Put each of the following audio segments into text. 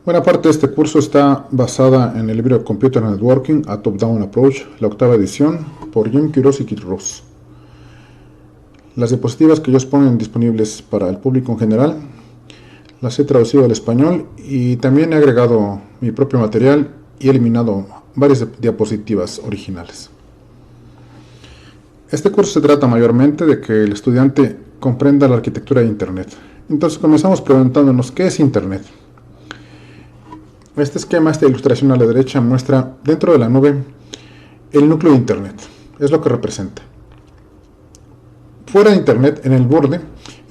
Buena parte de este curso está basada en el libro Computer Networking, a Top-Down Approach, la octava edición, por Jim Quiroz y Kit Ross. Las diapositivas que ellos ponen disponibles para el público en general las he traducido al español y también he agregado mi propio material y he eliminado varias diapositivas originales. Este curso se trata mayormente de que el estudiante comprenda la arquitectura de Internet. Entonces comenzamos preguntándonos ¿qué es Internet? Este esquema, esta ilustración a la derecha, muestra dentro de la nube el núcleo de Internet. Es lo que representa. Fuera de Internet, en el borde,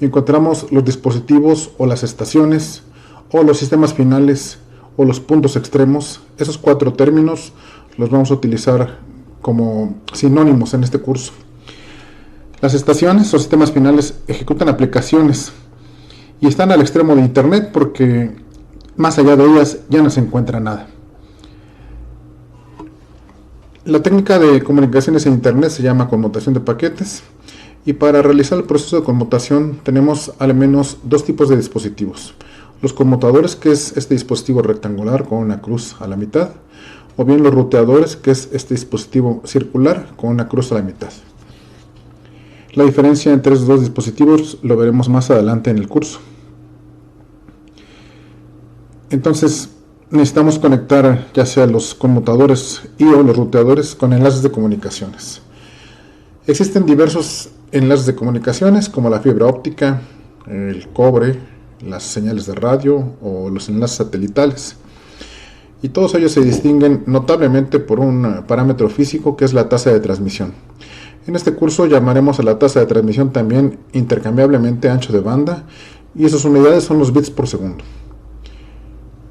encontramos los dispositivos o las estaciones o los sistemas finales o los puntos extremos. Esos cuatro términos los vamos a utilizar como sinónimos en este curso. Las estaciones o sistemas finales ejecutan aplicaciones y están al extremo de Internet porque más allá de ellas ya no se encuentra nada. La técnica de comunicaciones en Internet se llama conmutación de paquetes y para realizar el proceso de conmutación tenemos al menos dos tipos de dispositivos. Los conmutadores, que es este dispositivo rectangular con una cruz a la mitad, o bien los ruteadores, que es este dispositivo circular con una cruz a la mitad. La diferencia entre estos dos dispositivos lo veremos más adelante en el curso. Entonces necesitamos conectar ya sea los conmutadores y o los ruteadores con enlaces de comunicaciones. Existen diversos enlaces de comunicaciones como la fibra óptica, el cobre, las señales de radio o los enlaces satelitales. Y todos ellos se distinguen notablemente por un parámetro físico que es la tasa de transmisión. En este curso llamaremos a la tasa de transmisión también intercambiablemente ancho de banda y esas unidades son los bits por segundo.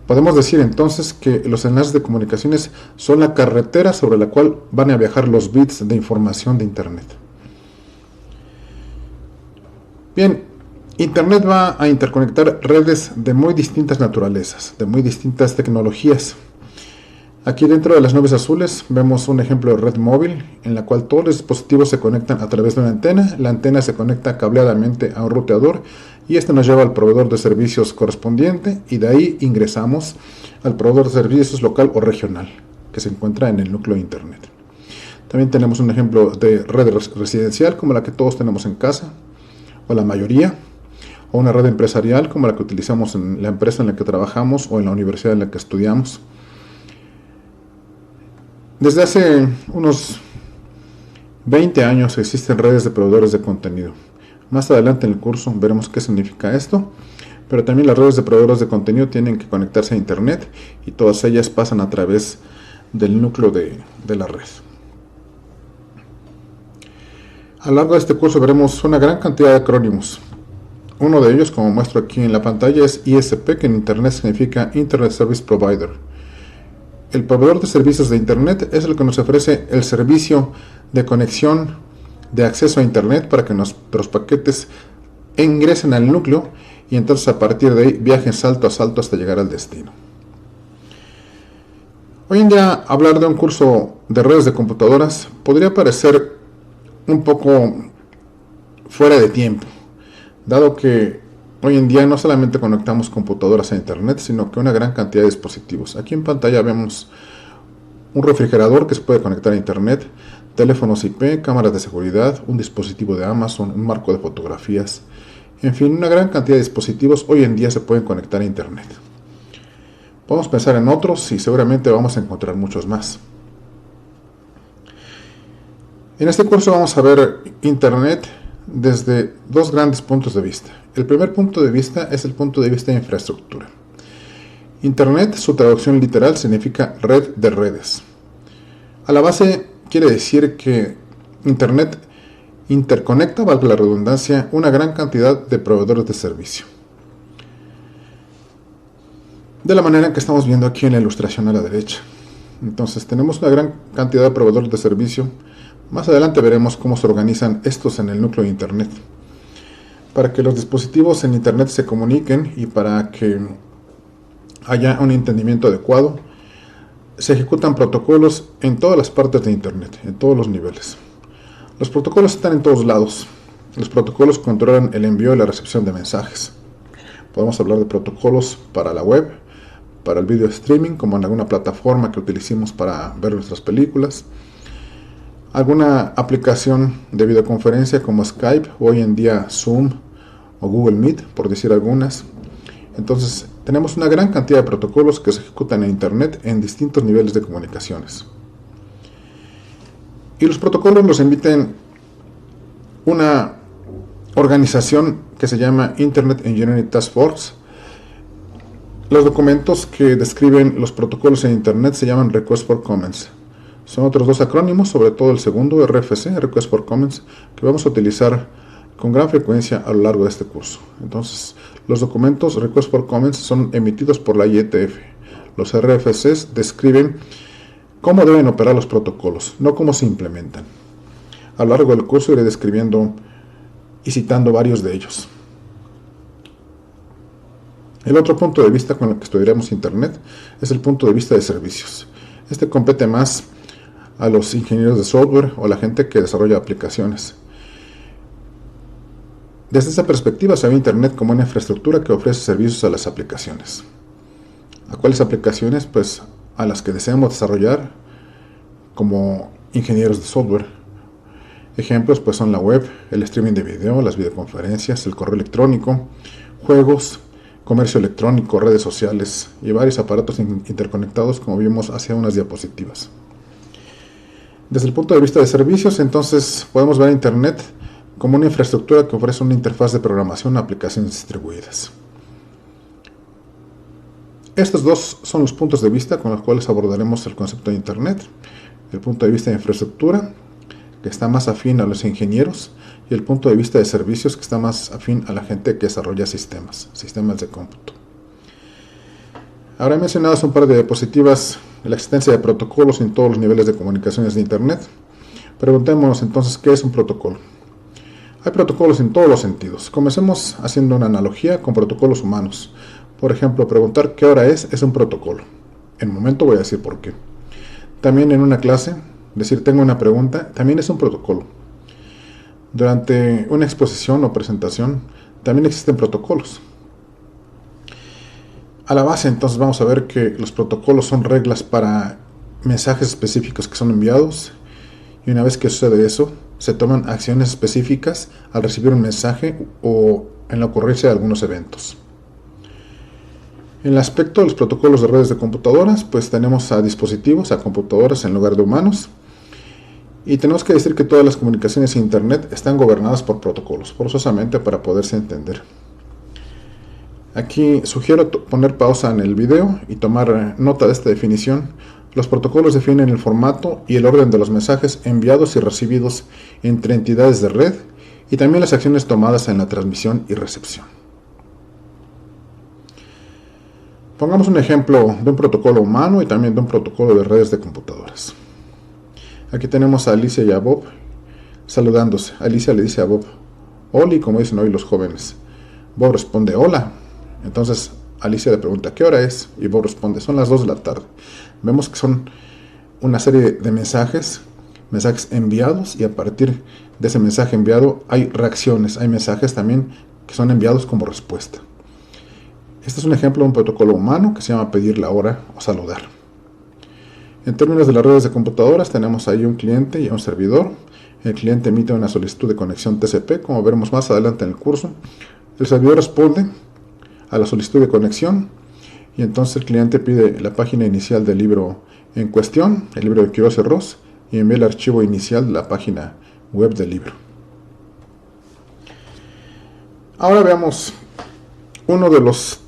Podemos decir entonces que los enlaces de comunicaciones son la carretera sobre la cual van a viajar los bits de información de Internet. Bien, Internet va a interconectar redes de muy distintas naturalezas, de muy distintas tecnologías. Aquí dentro de las nubes azules vemos un ejemplo de red móvil en la cual todos los dispositivos se conectan a través de una antena. La antena se conecta cableadamente a un ruteador y este nos lleva al proveedor de servicios correspondiente y de ahí ingresamos al proveedor de servicios local o regional que se encuentra en el núcleo de Internet. También tenemos un ejemplo de red residencial como la que todos tenemos en casa o la mayoría, o una red empresarial como la que utilizamos en la empresa en la que trabajamos o en la universidad en la que estudiamos. Desde hace unos 20 años existen redes de proveedores de contenido. Más adelante en el curso veremos qué significa esto, pero también las redes de proveedores de contenido tienen que conectarse a Internet y todas ellas pasan a través del núcleo de la red. A lo largo de este curso veremos una gran cantidad de acrónimos. Uno de ellos, como muestro aquí en la pantalla, es ISP, que en Internet significa Internet Service Provider. El proveedor de servicios de Internet es el que nos ofrece el servicio de conexión de acceso a Internet para que nuestros paquetes ingresen al núcleo y entonces a partir de ahí viajen salto a salto hasta llegar al destino. Hoy en día hablar de un curso de redes de computadoras podría parecer un poco fuera de tiempo, dado que hoy en día no solamente conectamos computadoras a Internet, sino que una gran cantidad de dispositivos. Aquí en pantalla vemos un refrigerador que se puede conectar a Internet, teléfonos IP, cámaras de seguridad, un dispositivo de Amazon, un marco de fotografías, en fin, una gran cantidad de dispositivos hoy en día se pueden conectar a Internet. Podemos pensar en otros y seguramente vamos a encontrar muchos más. En este curso vamos a ver Internet desde dos grandes puntos de vista. El primer punto de vista es el punto de vista de infraestructura. Internet, su traducción literal, significa red de redes. A la base quiere decir que Internet interconecta, valga la redundancia, una gran cantidad de proveedores de servicio. De la manera que estamos viendo aquí en la ilustración a la derecha. Entonces tenemos una gran cantidad de proveedores de servicio. Más adelante veremos cómo se organizan estos en el núcleo de Internet. Para que los dispositivos en Internet se comuniquen y para que haya un entendimiento adecuado, se ejecutan protocolos en todas las partes de Internet, en todos los niveles. Los protocolos están en todos lados. Los protocolos controlan el envío y la recepción de mensajes. Podemos hablar de protocolos para la web, para el video streaming, como en alguna plataforma que utilicemos para ver nuestras películas, alguna aplicación de videoconferencia como Skype, o hoy en día Zoom o Google Meet, por decir algunas. Entonces tenemos una gran cantidad de protocolos que se ejecutan en Internet en distintos niveles de comunicaciones. Y los protocolos los emiten una organización que se llama Internet Engineering Task Force. Los documentos que describen los protocolos en Internet se llaman Request for Comments. Son otros dos acrónimos, sobre todo el segundo, RFC, Request for Comments, que vamos a utilizar con gran frecuencia a lo largo de este curso. Entonces, los documentos Request for Comments son emitidos por la IETF. Los RFCs describen cómo deben operar los protocolos, no cómo se implementan. A lo largo del curso iré describiendo y citando varios de ellos. El otro punto de vista con el que estudiaremos Internet es el punto de vista de servicios. Este compete más a los ingenieros de software o a la gente que desarrolla aplicaciones. Desde esta perspectiva se ve Internet como una infraestructura que ofrece servicios a las aplicaciones. ¿A cuáles aplicaciones? Pues a las que deseamos desarrollar como ingenieros de software. Ejemplos pues son la web, el streaming de video, las videoconferencias, el correo electrónico, juegos, comercio electrónico, redes sociales y varios aparatos interconectados, como vimos hace unas diapositivas. Desde el punto de vista de servicios, entonces podemos ver a Internet como una infraestructura que ofrece una interfaz de programación a aplicaciones distribuidas. Estos dos son los puntos de vista con los cuales abordaremos el concepto de Internet. El punto de vista de infraestructura, que está más afín a los ingenieros, y el punto de vista de servicios, que está más afín a la gente que desarrolla sistemas de cómputo. Ahora he mencionado hace un par de diapositivas la existencia de protocolos en todos los niveles de comunicaciones de Internet. Preguntémonos entonces, ¿qué es un protocolo? Hay protocolos en todos los sentidos. Comencemos haciendo una analogía con protocolos humanos. Por ejemplo, preguntar qué hora es un protocolo. En un momento voy a decir por qué. También en una clase, decir tengo una pregunta, también es un protocolo. Durante una exposición o presentación, también existen protocolos. A la base, entonces, vamos a ver que los protocolos son reglas para mensajes específicos que son enviados, y una vez que sucede eso, se toman acciones específicas al recibir un mensaje o en la ocurrencia de algunos eventos. En el aspecto de los protocolos de redes de computadoras, pues tenemos a dispositivos, a computadoras en lugar de humanos. Y tenemos que decir que todas las comunicaciones en Internet están gobernadas por protocolos, forzosamente para poderse entender. Aquí sugiero poner pausa en el video y tomar nota de esta definición. Los protocolos definen el formato y el orden de los mensajes enviados y recibidos entre entidades de red y también las acciones tomadas en la transmisión y recepción. Pongamos un ejemplo de un protocolo humano y también de un protocolo de redes de computadoras. Aquí tenemos a Alicia y a Bob saludándose. Alicia le dice a Bob, Oli, como dicen hoy los jóvenes. Bob responde, hola. Entonces Alicia le pregunta, ¿qué hora es? Y Bob responde, son las 2 de la tarde. Vemos que son una serie de mensajes enviados, y a partir de ese mensaje enviado hay reacciones, hay mensajes también que son enviados como respuesta. Este es un ejemplo de un protocolo humano que se llama pedir la hora o saludar. En términos de las redes de computadoras, tenemos ahí un cliente y un servidor. El cliente emite una solicitud de conexión TCP, como veremos más adelante en el curso. El servidor responde a la solicitud de conexión y entonces el cliente pide la página inicial del libro en cuestión, el libro de Quiroz y Ross, y envía el archivo inicial de la página web del libro. Ahora veamos uno de los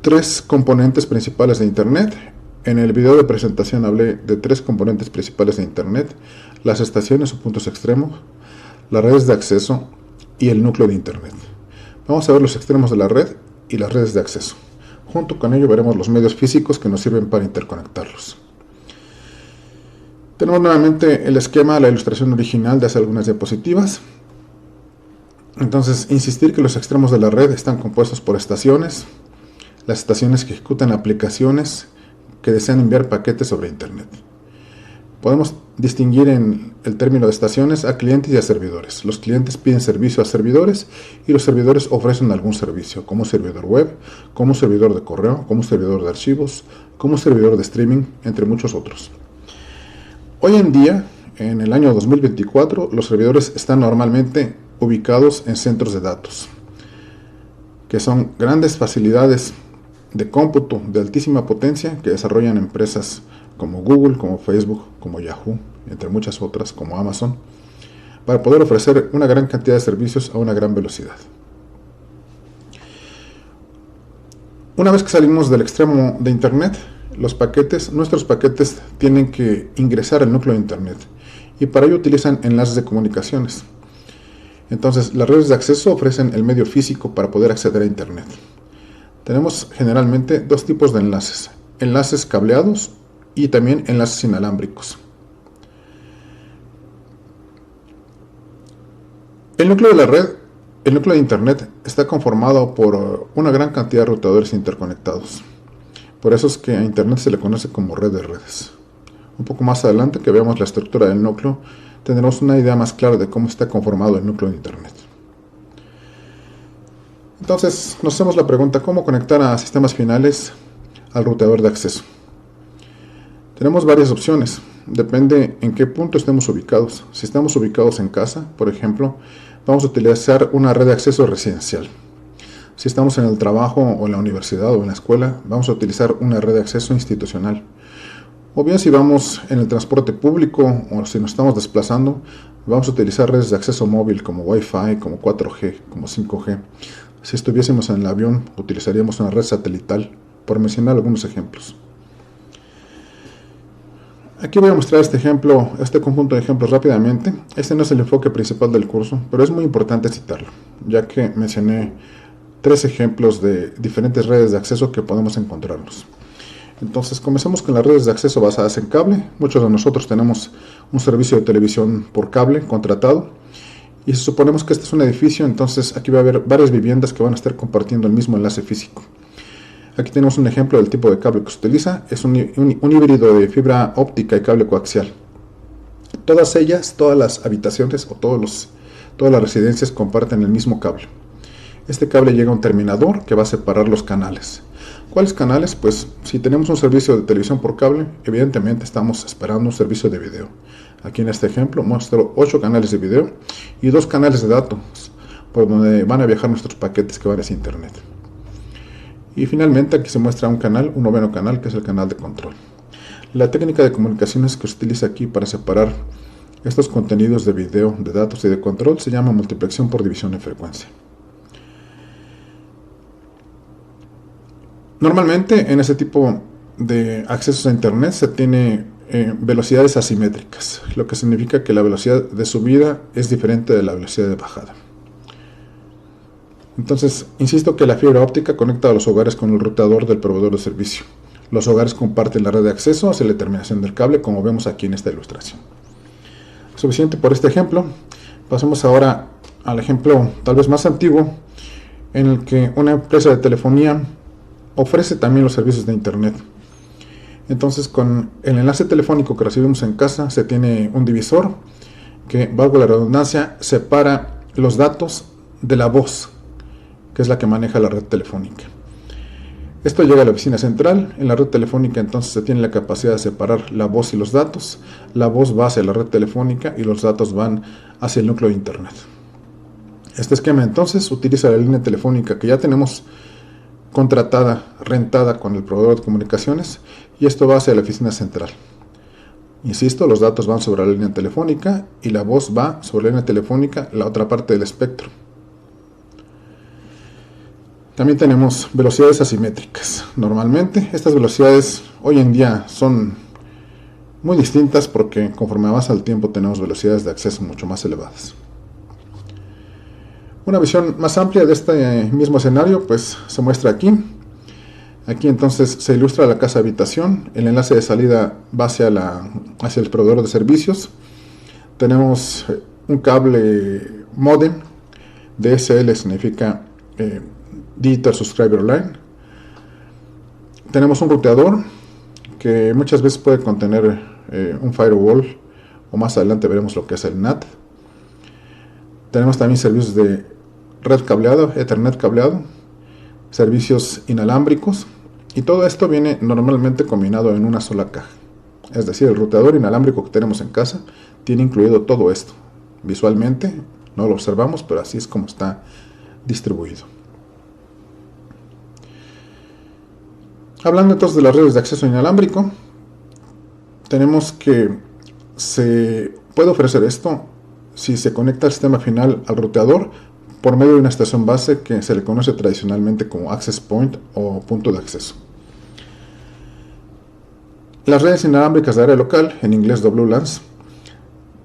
3 componentes principales de Internet. En el video de presentación hablé de 3 componentes principales de Internet: las estaciones o puntos extremos, las redes de acceso y el núcleo de Internet. Vamos a ver los extremos de la red y las redes de acceso. Junto con ello veremos los medios físicos que nos sirven para interconectarlos. Tenemos nuevamente el esquema, la ilustración original de hace algunas diapositivas. Entonces, insistir que los extremos de la red están compuestos por estaciones, las estaciones que ejecutan aplicaciones que desean enviar paquetes sobre Internet. Podemos distinguir en el término de estaciones a clientes y a servidores. Los clientes piden servicio a servidores y los servidores ofrecen algún servicio, como un servidor web, como un servidor de correo, como un servidor de archivos, como un servidor de streaming, entre muchos otros. Hoy en día, en el año 2024, los servidores están normalmente ubicados en centros de datos, que son grandes facilidades de cómputo de altísima potencia que desarrollan empresas como Google, como Facebook, como Yahoo, entre muchas otras, como Amazon, para poder ofrecer una gran cantidad de servicios a una gran velocidad. Una vez que salimos del extremo de Internet, nuestros paquetes tienen que ingresar al núcleo de Internet y para ello utilizan enlaces de comunicaciones. Entonces, las redes de acceso ofrecen el medio físico para poder acceder a Internet. Tenemos generalmente dos tipos de enlaces: enlaces cableados y también enlaces inalámbricos. El núcleo de Internet está conformado por una gran cantidad de routadores interconectados. Por eso es que a Internet se le conoce como red de redes. Un poco más adelante, que veamos la estructura del núcleo, tendremos una idea más clara de cómo está conformado el núcleo de Internet. Entonces, nos hacemos la pregunta: ¿cómo conectar a sistemas finales al routador de acceso? Tenemos varias opciones, depende en qué punto estemos ubicados. Si estamos ubicados en casa, por ejemplo, vamos a utilizar una red de acceso residencial. Si estamos en el trabajo o en la universidad o en la escuela, vamos a utilizar una red de acceso institucional. O bien, si vamos en el transporte público o si nos estamos desplazando, vamos a utilizar redes de acceso móvil como Wi-Fi, como 4G, como 5G. Si estuviésemos en el avión, utilizaríamos una red satelital, por mencionar algunos ejemplos. Aquí voy a mostrar este conjunto de ejemplos rápidamente. Este no es el enfoque principal del curso, pero es muy importante citarlo, ya que mencioné 3 ejemplos de diferentes redes de acceso que podemos encontrarnos. Entonces, comencemos con las redes de acceso basadas en cable. Muchos de nosotros tenemos un servicio de televisión por cable contratado, y si suponemos que este es un edificio, entonces aquí va a haber varias viviendas que van a estar compartiendo el mismo enlace físico. Aquí tenemos un ejemplo del tipo de cable que se utiliza. Es un híbrido de fibra óptica y cable coaxial. Todas las habitaciones o todas las residencias comparten el mismo cable. Este cable llega a un terminador que va a separar los canales. ¿Cuáles canales? Pues si tenemos un servicio de televisión por cable, evidentemente estamos esperando un servicio de video. Aquí en este ejemplo muestro 8 canales de video y 2 canales de datos por donde van a viajar nuestros paquetes que van hacia Internet. Y finalmente aquí se muestra un noveno canal, que es el canal de control. La técnica de comunicaciones que se utiliza aquí para separar estos contenidos de video, de datos y de control se llama multiplexación por división de frecuencia. Normalmente en ese tipo de accesos a Internet se tiene velocidades asimétricas, lo que significa que la velocidad de subida es diferente de la velocidad de bajada. Entonces, insisto que la fibra óptica conecta a los hogares con el routador del proveedor de servicio. Los hogares comparten la red de acceso hacia la terminación del cable, como vemos aquí en esta ilustración. Suficiente por este ejemplo. Pasemos ahora al ejemplo tal vez más antiguo, en el que una empresa de telefonía ofrece también los servicios de Internet. Entonces, con el enlace telefónico que recibimos en casa, se tiene un divisor que, valga la redundancia, separa los datos de la voz, que es la que maneja la red telefónica. Esto llega a la oficina central. En la red telefónica entonces se tiene la capacidad de separar la voz y los datos. La voz va hacia la red telefónica y los datos van hacia el núcleo de Internet. Este esquema entonces utiliza la línea telefónica que ya tenemos contratada, rentada con el proveedor de comunicaciones, y esto va hacia la oficina central. Insisto, los datos van sobre la línea telefónica y la voz va sobre la línea telefónica, la otra parte del espectro. También tenemos velocidades asimétricas. Normalmente estas velocidades hoy en día son muy distintas porque conforme avanza el tiempo tenemos velocidades de acceso mucho más elevadas. Una visión más amplia de este mismo escenario pues se muestra aquí. Aquí entonces se ilustra la casa habitación. El enlace de salida va hacia el proveedor de servicios. Tenemos un cable modem. DSL significa Digital Subscriber Line. Tenemos un ruteador que muchas veces puede contener un firewall, o más adelante veremos lo que es el NAT. Tenemos también servicios de red cableado, Ethernet cableado, servicios inalámbricos, y todo esto viene normalmente combinado en una sola caja. Es decir, el ruteador inalámbrico que tenemos en casa tiene incluido todo esto. Visualmente no lo observamos, pero así es como está distribuido. Hablando entonces de las redes de acceso inalámbrico, tenemos que se puede ofrecer esto si se conecta el sistema final al ruteador por medio de una estación base que se le conoce tradicionalmente como access point o punto de acceso. Las redes inalámbricas de área local, en inglés WLANs,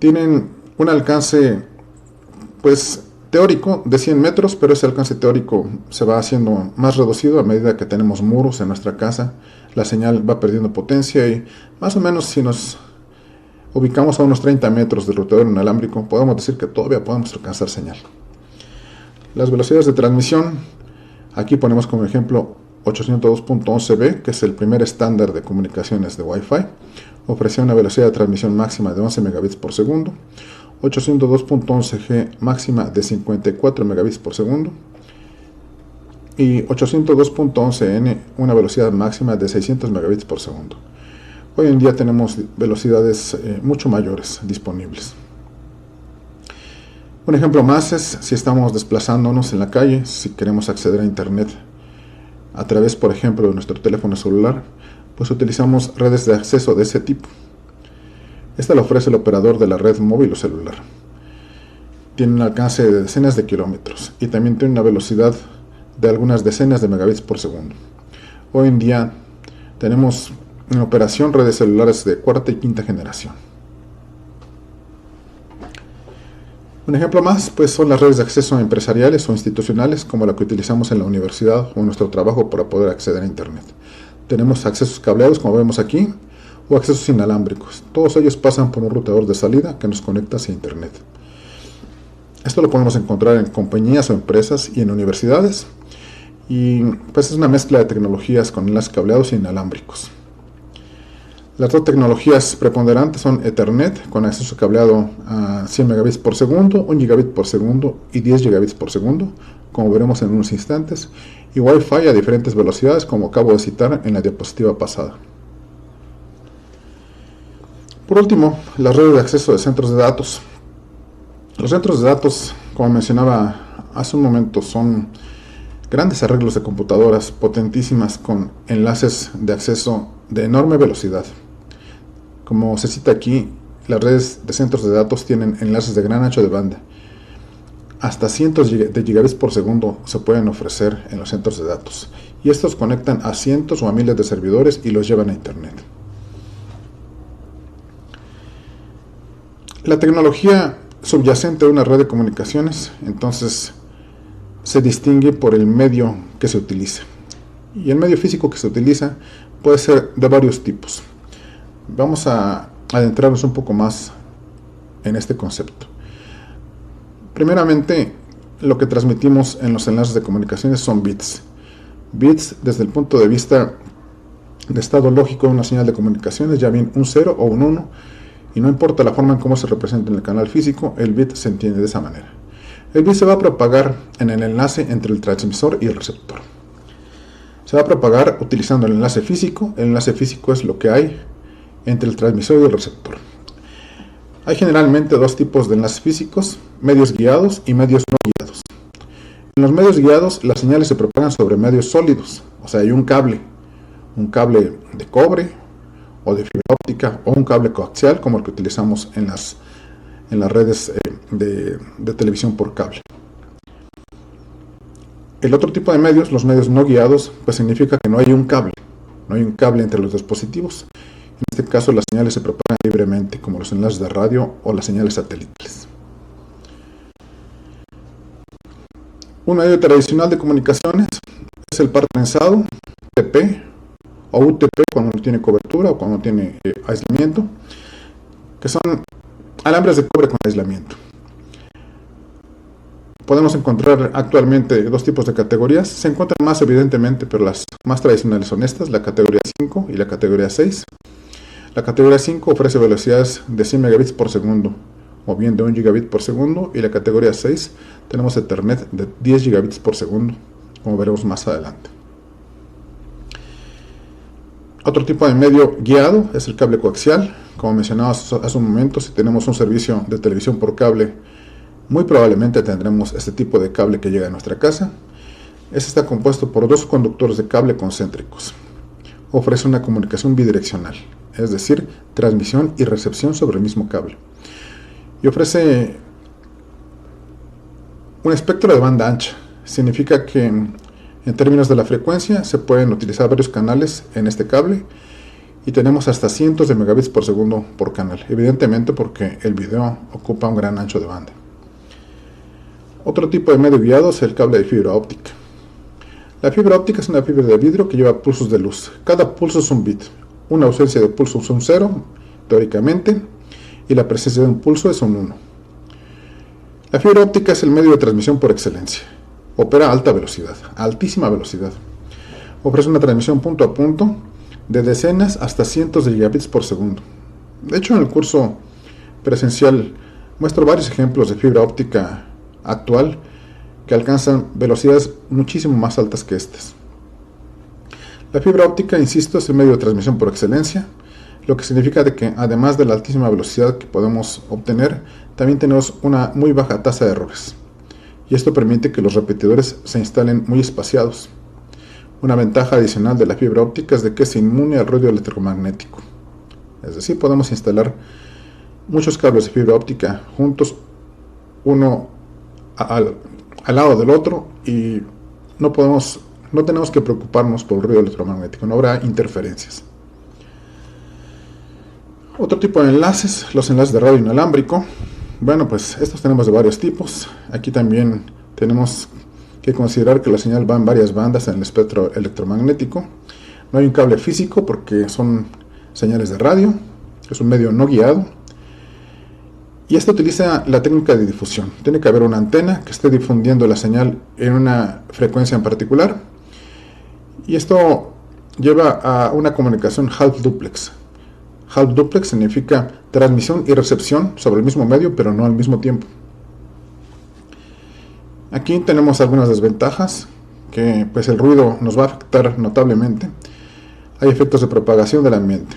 tienen un alcance pues teórico de 100 metros, pero ese alcance teórico se va haciendo más reducido a medida que tenemos muros en nuestra casa. La señal va perdiendo potencia y más o menos si nos ubicamos a unos 30 metros del ruteador inalámbrico, podemos decir que todavía podemos alcanzar señal. Las velocidades de transmisión, aquí ponemos como ejemplo 802.11b, que es el primer estándar de comunicaciones de Wi-Fi. Ofrece una velocidad de transmisión máxima de 11 megabits por segundo, 802.11g máxima de 54 megabits por segundo y 802.11n una velocidad máxima de 600 megabits por segundo. Hoy en día tenemos velocidades mucho mayores disponibles. Un ejemplo más es si estamos desplazándonos en la calle, si queremos acceder a internet a través, por ejemplo, de nuestro teléfono celular, pues utilizamos redes de acceso de ese tipo. Esta la ofrece el operador de la red móvil o celular. Tiene un alcance de decenas de kilómetros y también tiene una velocidad de algunas decenas de megabits por segundo. Hoy en día tenemos en operación redes celulares de cuarta y quinta generación. Un ejemplo más pues son las redes de acceso empresariales o institucionales, como la que utilizamos en la universidad o en nuestro trabajo para poder acceder a internet. Tenemos accesos cableados, como vemos aquí, o accesos inalámbricos. Todos ellos pasan por un ruteador de salida que nos conecta hacia internet. Esto lo podemos encontrar en compañías o empresas y en universidades, y pues es una mezcla de tecnologías con enlaces cableados e inalámbricos. Las dos tecnologías preponderantes son Ethernet, con acceso cableado a 100 megabits por segundo, 1 gigabit por segundo y 10 gigabits por segundo, como veremos en unos instantes, y Wi-Fi a diferentes velocidades, como acabo de citar en la diapositiva pasada. Por último, las redes de acceso de centros de datos. Los centros de datos, como mencionaba hace un momento, son grandes arreglos de computadoras potentísimas con enlaces de acceso de enorme velocidad. Como se cita aquí, las redes de centros de datos tienen enlaces de gran ancho de banda. Hasta cientos de gigabits por segundo se pueden ofrecer en los centros de datos, y estos conectan a cientos o a miles de servidores y los llevan a internet. La tecnología subyacente a una red de comunicaciones entonces se distingue por el medio que se utiliza, y el medio físico que se utiliza puede ser de varios tipos. Vamos a adentrarnos un poco más en este concepto. Primeramente, lo que transmitimos en los enlaces de comunicaciones son bits. Bits desde el punto de vista de estado lógico de una señal de comunicaciones, ya bien un 0 o un 1, y no importa la forma en cómo se representa en el canal físico, el bit se entiende de esa manera. El bit se va a propagar en el enlace entre el transmisor y el receptor. Se va a propagar utilizando el enlace físico. El enlace físico es lo que hay entre el transmisor y el receptor. Hay generalmente dos tipos de enlaces físicos: medios guiados y medios no guiados. En los medios guiados las señales se propagan sobre medios sólidos, o sea, hay un cable de cobre o de fibra óptica, o un cable coaxial como el que utilizamos en las redes de televisión por cable. El otro tipo de medios, los medios no guiados, pues significa que no hay un cable entre los dispositivos. En este caso las señales se propagan libremente, como los enlaces de radio o las señales satelitales. Un medio tradicional de comunicaciones es el par trenzado, TP, o UTP cuando no tiene cobertura o cuando no tiene aislamiento, que son alambres de cobre con aislamiento. Podemos encontrar actualmente dos tipos de categorías. Se encuentran más evidentemente, pero las más tradicionales son estas, la categoría 5 y la categoría 6. La categoría 5 ofrece velocidades de 100 megabits por segundo o bien de 1 gigabit por segundo, y la categoría 6 tenemos Ethernet de 10 gigabits por segundo, como veremos más adelante. Otro tipo de medio guiado es el cable coaxial. Como mencionamos hace un momento, si tenemos un servicio de televisión por cable, muy probablemente tendremos este tipo de cable que llega a nuestra casa. Este está compuesto por dos conductores de cable concéntricos. Ofrece una comunicación bidireccional, es decir, transmisión y recepción sobre el mismo cable. Y ofrece un espectro de banda ancha. Significa que en términos de la frecuencia se pueden utilizar varios canales en este cable y tenemos hasta cientos de megabits por segundo por canal, evidentemente porque el video ocupa un gran ancho de banda. Otro tipo de medio guiado es el cable de fibra óptica. La fibra óptica es una fibra de vidrio que lleva pulsos de luz. Cada pulso es un bit. Una ausencia de pulso es un 0, teóricamente, y la presencia de un pulso es un 1. La fibra óptica es el medio de transmisión por excelencia. Opera a alta velocidad, a altísima velocidad. Ofrece una transmisión punto a punto de decenas hasta cientos de gigabits por segundo. De hecho, en el curso presencial muestro varios ejemplos de fibra óptica actual que alcanzan velocidades muchísimo más altas que estas. La fibra óptica, insisto, es el medio de transmisión por excelencia, lo que significa de que además de la altísima velocidad que podemos obtener, también tenemos una muy baja tasa de errores. Y esto permite que los repetidores se instalen muy espaciados. Una ventaja adicional de la fibra óptica es de que es inmune al ruido electromagnético. Es decir, podemos instalar muchos cables de fibra óptica juntos, uno al lado del otro, y no tenemos que preocuparnos por el ruido electromagnético, no habrá interferencias. Otro tipo de enlaces, los enlaces de radio inalámbrico. Bueno, pues estos tenemos de varios tipos. Aquí también tenemos que considerar que la señal va en varias bandas en el espectro electromagnético. No hay un cable físico porque son señales de radio, es un medio no guiado. Y esto utiliza la técnica de difusión. Tiene que haber una antena que esté difundiendo la señal en una frecuencia en particular. Y esto lleva a una comunicación half duplex. Half duplex significa transmisión y recepción sobre el mismo medio, pero no al mismo tiempo. Aquí tenemos algunas desventajas, que pues el ruido nos va a afectar notablemente. Hay efectos de propagación del ambiente.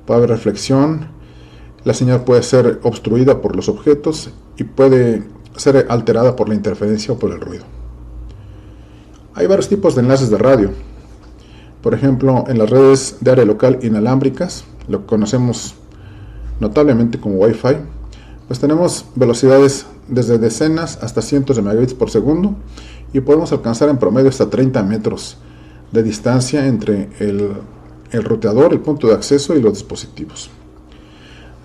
Puede haber reflexión, la señal puede ser obstruida por los objetos y puede ser alterada por la interferencia o por el ruido. Hay varios tipos de enlaces de radio. Por ejemplo, en las redes de área local inalámbricas, lo que conocemos notablemente como Wi-Fi, pues tenemos velocidades desde decenas hasta cientos de megabits por segundo y podemos alcanzar en promedio hasta 30 metros de distancia entre el ruteador, el punto de acceso y los dispositivos.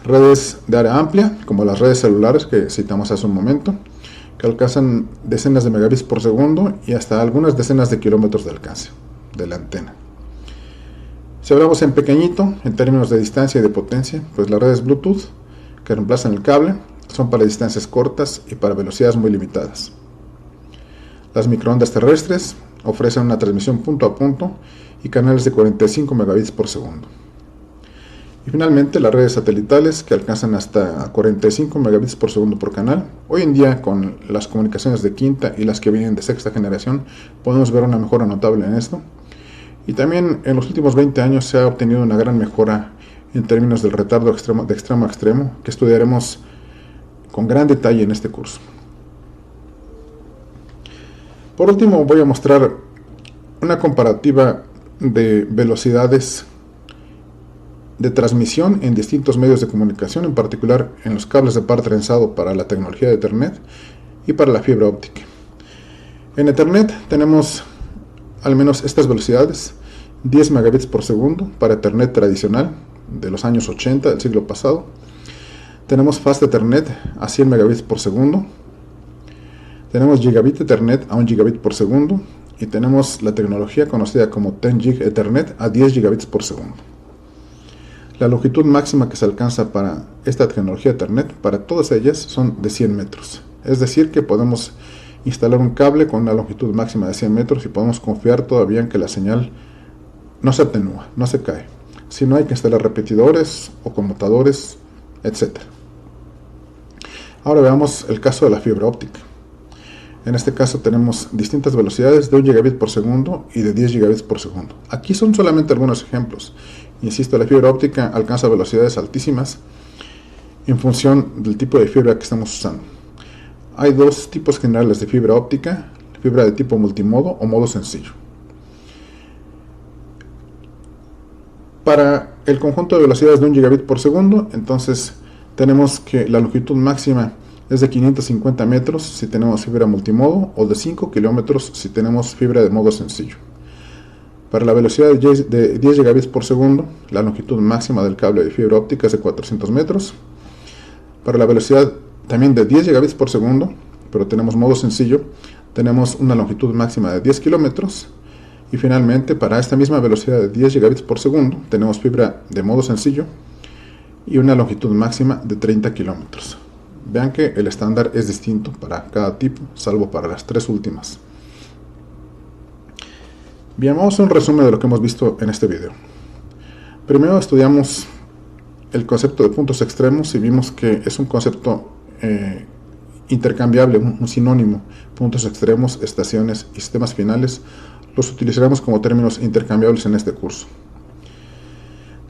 Redes de área amplia, como las redes celulares que citamos hace un momento, que alcanzan decenas de megabits por segundo y hasta algunas decenas de kilómetros de alcance de la antena. Si hablamos en pequeñito, en términos de distancia y de potencia, pues las redes Bluetooth, que reemplazan el cable, son para distancias cortas y para velocidades muy limitadas. Las microondas terrestres ofrecen una transmisión punto a punto y canales de 45 megabits por segundo. Y finalmente las redes satelitales, que alcanzan hasta 45 megabits por segundo por canal. Hoy en día, con las comunicaciones de quinta y las que vienen de sexta generación, podemos ver una mejora notable en esto. Y también en los últimos 20 años se ha obtenido una gran mejora en términos del retardo de extremo a extremo, que estudiaremos con gran detalle en este curso. Por último, voy a mostrar una comparativa de velocidades de transmisión en distintos medios de comunicación, en particular en los cables de par trenzado para la tecnología de Ethernet y para la fibra óptica. En Ethernet tenemos al menos estas velocidades: 10 megabits por segundo para Ethernet tradicional de los años 80 del siglo pasado. Tenemos Fast Ethernet a 100 megabits por segundo. Tenemos Gigabit Ethernet a 1 gigabit por segundo. Y tenemos la tecnología conocida como 10 Gig Ethernet a 10 gigabits por segundo. La longitud máxima que se alcanza para esta tecnología Ethernet, para todas ellas, son de 100 metros. Es decir, que podemos instalar un cable con una longitud máxima de 100 metros y podemos confiar todavía en que la señal no se atenúa, no se cae. si no hay que instalar repetidores o conmutadores, etc. Ahora veamos el caso de la fibra óptica. En este caso tenemos distintas velocidades de 1 gigabit por segundo y de 10 gigabits por segundo. Aquí son solamente algunos ejemplos. Insisto, la fibra óptica alcanza velocidades altísimas en función del tipo de fibra que estamos usando. Hay dos tipos generales de fibra óptica: fibra de tipo multimodo o modo sencillo. Para el conjunto de velocidades de 1 gigabit por segundo, entonces tenemos que la longitud máxima es de 550 metros si tenemos fibra multimodo, o de 5 kilómetros si tenemos fibra de modo sencillo. Para la velocidad de 10 gigabits por segundo, la longitud máxima del cable de fibra óptica es de 400 metros. Para la velocidad también de 10 gigabits por segundo, pero tenemos modo sencillo, tenemos una longitud máxima de 10 kilómetros. Y finalmente, para esta misma velocidad de 10 gigabits por segundo, tenemos fibra de modo sencillo y una longitud máxima de 30 kilómetros. Vean que el estándar es distinto para cada tipo, salvo para las tres últimas. Bien, vamos a hacer un resumen de lo que hemos visto en este video. Primero estudiamos el concepto de puntos extremos y vimos que es un concepto intercambiable, un sinónimo. Puntos extremos, estaciones y sistemas finales los utilizaremos como términos intercambiables en este curso.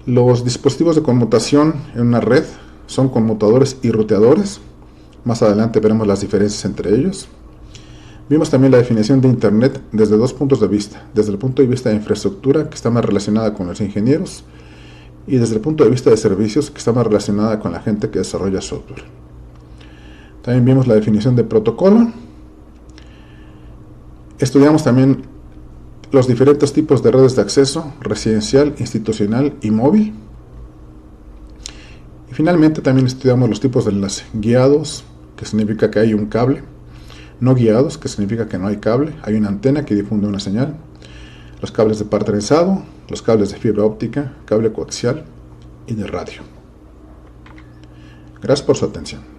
Los dispositivos de conmutación en una red son conmutadores y ruteadores. Más adelante veremos las diferencias entre ellos. Vimos también la definición de Internet desde dos puntos de vista: desde el punto de vista de infraestructura, que está más relacionada con los ingenieros, y desde el punto de vista de servicios, que está más relacionada con la gente que desarrolla software. También vimos la definición de protocolo. Estudiamos también los diferentes tipos de redes de acceso: residencial, institucional y móvil. Y finalmente también estudiamos los tipos de enlace: guiados, que significa que hay un cable; no guiados, que significa que no hay cable, hay una antena que difunde una señal; los cables de par trenzado, los cables de fibra óptica, cable coaxial y de radio. Gracias por su atención.